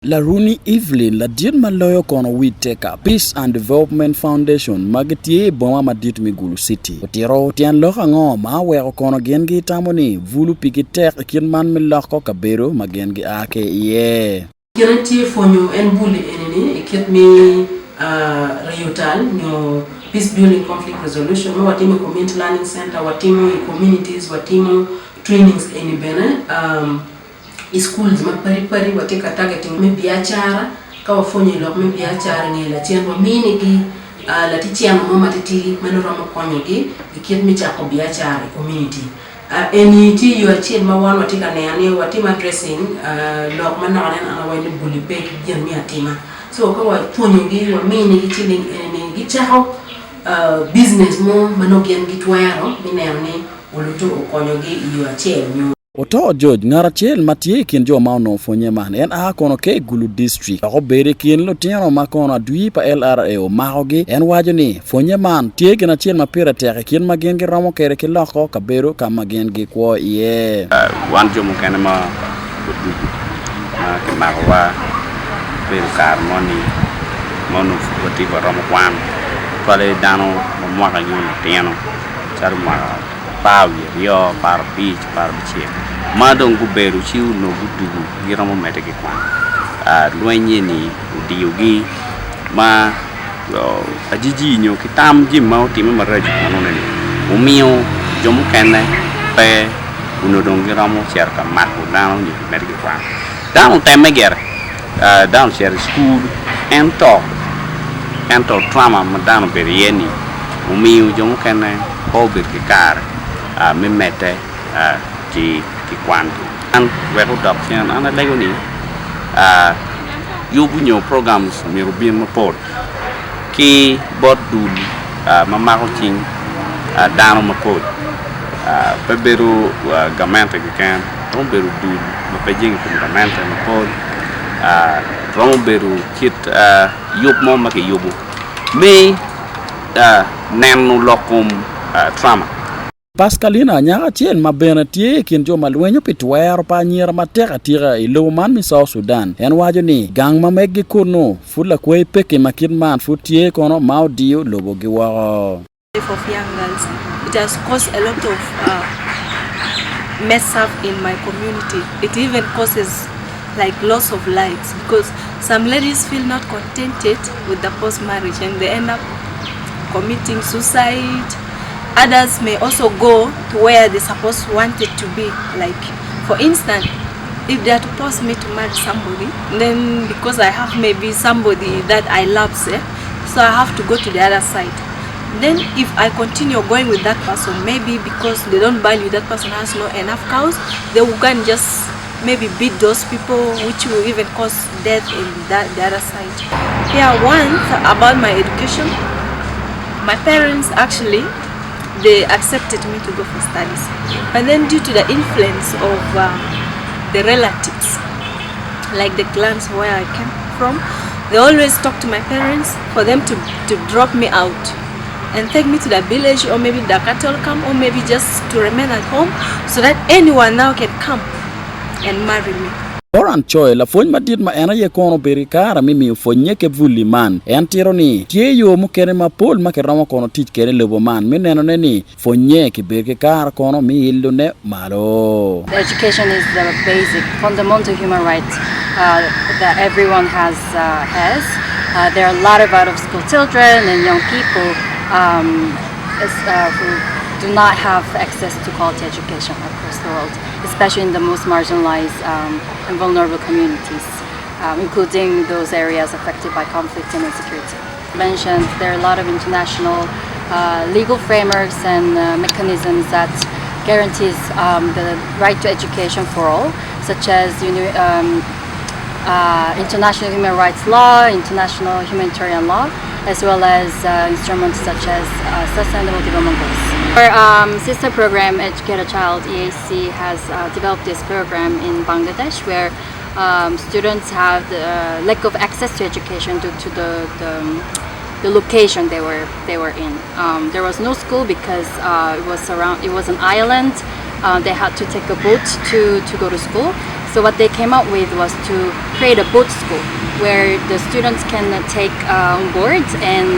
La Rooney Evelyn la dir maloyo kono Whittaker Peace and Development Foundation magatie boma madit Migulu City. Otiro tian loka ngo ma weko kono gengi tamoni vulu pikitek kin man milako kabero magengi ake iye. Kirantie fonyo en buli enini ikit mi reyutal nyo peace building conflict resolution mo watimo community learning center watimo communities watimo trainings eni bene schools mapari wateka targeting me biachara ka wafonye lok me biachara ni la tian mini gi la tian mo matiti manoro mo konyo gi ikit mi chako biachara community eni ti yo chien ma wan watika ne ani watima dressing lok manane ana wani buli pe gen mi atima so ka wa fonyo gi wa mini gi chini eni gi chao business mo manogen gi twero minene uluto okonyo gi yo chien Oto George ngarachiel matie kin jo mauno fonye man en a kono ke Gulu district ako bere kin lo tieno makono adui pa LRA o mahogi en wajo ni fonye man tie gina chiel mapira tek kin magen gi romo kere ki loko kabero ka magen gi kwo iye wan jo mo kana ma kudu ke magwa per karmoni monu futi ba romo kwan pale dano mo mwaka gi tieno charma pawi yo par beach par biche madong guberu chiu no gudugu giramo meteke kwa luenye ni diogi ma ajiji nyo kitam jim mau tim maraju manone ni umio jomu kene pe unodong giramo cerka maku dano ni meteke kwa dano temeger dano share school ento trauma madano berieni umio jomu kene hobe kikar me mete ki kwanti an weho adoption ana lego ni yubunyo programs mi rubin mapod ki bot dul mama ko ting dano mapod peberu gamante kan romberu dul mapejing gamante mapod romberu kit yub mo maki yubu me nanu lokum trauma Pascalina nyaga chien mabena tie kin jo malwenyo pitwer pa nyira mateka tira ilo man mi South Sudan en wajo ni gang mamegi kuno fula kwe peke makin man futie kono maudio lobo gi waro of young girls. It has caused a lot of mess up in my community. It even causes like loss of lives because some ladies feel not contented with the post-marriage and they end up committing suicide. Others may also go to where they supposed wanted to be. Like, for instance, if they are to force me to marry somebody, then because I have maybe somebody that I love, so I have to go to the other side. Then if I continue going with that person, maybe because they don't value that person has not enough cows, they will go and just maybe beat those people, which will even cause death in the other side. Yeah, once about my education, my parents actually, they accepted me to go for studies. But then due to the influence of the relatives, like the clans where I came from, they always talk to my parents for them to drop me out and take me to the village or maybe the cattle camp or maybe just to remain at home so that anyone now can come and marry me. Oran choy la fony madit ma ena ye kono berikara mimi fonye ke vuli man en tiro ni tie yo mukere mapol makeramo kono tich kere lebo man mineno ne ni fonye ke berikara kono mi ildo ne malo. Education is the basic fundamental human right that everyone has. There are a lot of out-of-school children and young people who do not have access to quality education across the world, especially in the most marginalized and vulnerable communities, including those areas affected by conflict and insecurity. Mentioned there are a lot of international legal frameworks and mechanisms that guarantees the right to education for all, such as international human rights law, international humanitarian law, as well as instruments such as sustainable development goals. Our sister program, Educate a Child, EAC, has developed this program in Bangladesh where students have the lack of access to education due to the location they were in. There was no school because it was an island. They had to take a boat to go to school. So what they came up with was to create a boat school where the students can take on board and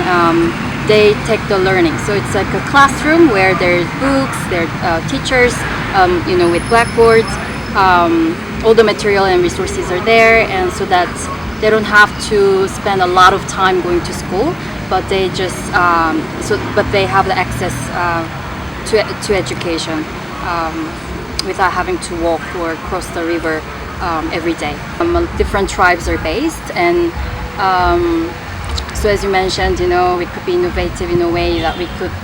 they take the learning. So it's like a classroom where there's books, there are teachers, with blackboards. All the material and resources are there, and so that they don't have to spend a lot of time going to school, but they just but they have the access to education without having to walk or cross the river every day. Different tribes are based, and so as you mentioned, we could be innovative in a way that we could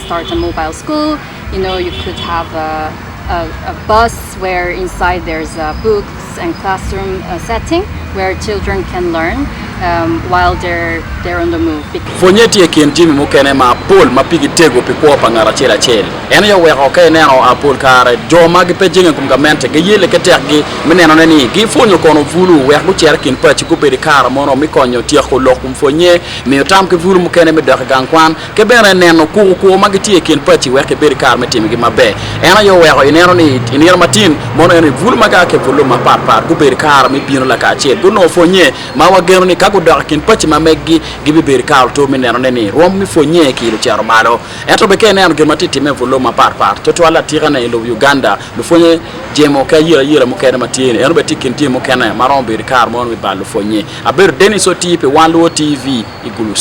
start a mobile school. You could have a bus where inside there's books and classroom setting where children can learn while they're on the move. Fonyeti ekin jimi mukene ma pol ma pigi tego pi ko pa ngara chela chel ene yo we okay ne o apol kare jo magi pe jinga kum gamente ge yele ke tek gi meneno ne ni gi fonyo kono vulu we ku cher kin pa ci ku be kara mono mi konyo ti ko lokum fonye mi tam ke vulu mukene mi dox gankwan ke bere neno ku magi ti ekin pa ci we ke be kara metim gi mabe ene yo we o inero ni inero matin mono ene vulu maga ke vulu ma par ku be kara mi bino la ka chel ku no fonye ma wa gero ni kago dox kin pa ci ma meggi gi be kara to mi neno ne ni rom mi fonye ki lu chero malo eto be kene ge matiti me vulu ma par to ala tirana ilo Uganda lu fonye jemo ka yira mo kene matini eno be tikin timo kene maron be kar mon mi balu fonye aber deni so tipe wanlo TV igulu